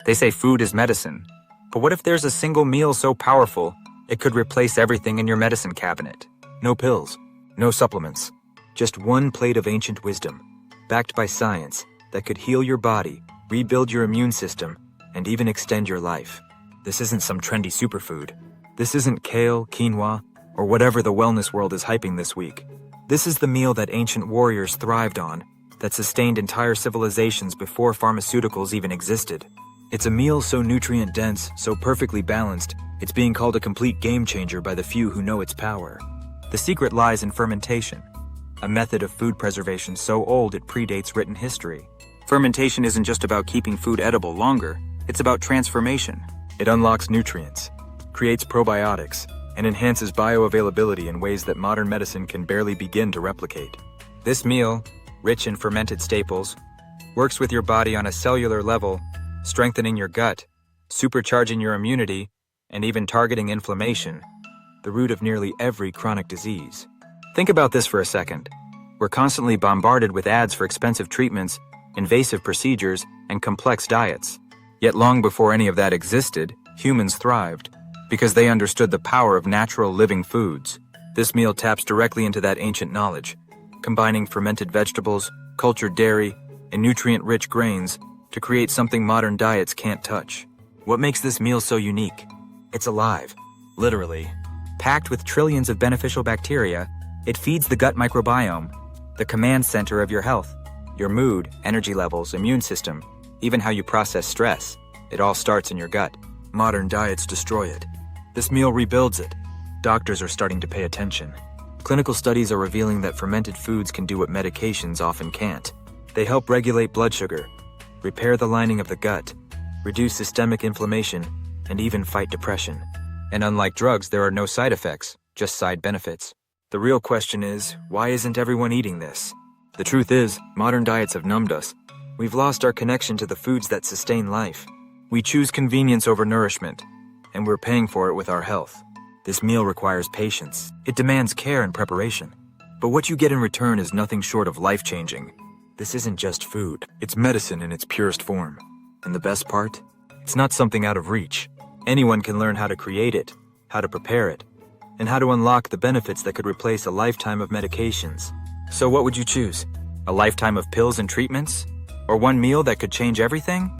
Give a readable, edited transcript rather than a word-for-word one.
They say food is medicine. But what if there's a single meal so powerful, it could replace everything in your medicine cabinet? No pills, no supplements, just one plate of ancient wisdom, backed by science, that could heal your body, rebuild your immune system, and even extend your life. This isn't some trendy superfood. This isn't kale, quinoa, or whatever the wellness world is hyping this week. This is the meal that ancient warriors thrived on, that sustained entire civilizations before pharmaceuticals even existed. It's a meal so nutrient-dense, so perfectly balanced, it's being called a complete game-changer by the few who know its power. The secret lies in fermentation, a method of food preservation so old it predates written history. Fermentation isn't just about keeping food edible longer, it's about transformation. It unlocks nutrients, creates probiotics, and enhances bioavailability in ways that modern medicine can barely begin to replicate. This meal, rich in fermented staples, works with your body on a cellular level, strengthening your gut, supercharging your immunity, and even targeting inflammation, the root of nearly every chronic disease. Think about this for a second. We're constantly bombarded with ads for expensive treatments, invasive procedures, and complex diets. Yet long before any of that existed, humans thrived, because they understood the power of natural living foods. This meal taps directly into that ancient knowledge, combining fermented vegetables, cultured dairy, and nutrient-rich grains to create something modern diets can't touch. What makes this meal so unique? It's alive, literally. Packed with trillions of beneficial bacteria, it feeds the gut microbiome, the command center of your health, your mood, energy levels, immune system, even how you process stress. It all starts in your gut. Modern diets destroy it. This meal rebuilds it. Doctors are starting to pay attention. Clinical studies are revealing that fermented foods can do what medications often can't. They help regulate blood sugar, repair the lining of the gut, reduce systemic inflammation, and even fight depression. And unlike drugs, there are no side effects, just side benefits. The real question is, why isn't everyone eating this? The truth is, modern diets have numbed us. We've lost our connection to the foods that sustain life. We choose convenience over nourishment, and we're paying for it with our health. This meal requires patience. It demands care and preparation. But what you get in return is nothing short of life-changing. This isn't just food. It's medicine in its purest form. And the best part? It's not something out of reach. Anyone can learn how to create it, how to prepare it, and how to unlock the benefits that could replace a lifetime of medications. So what would you choose? A lifetime of pills and treatments? Or one meal that could change everything?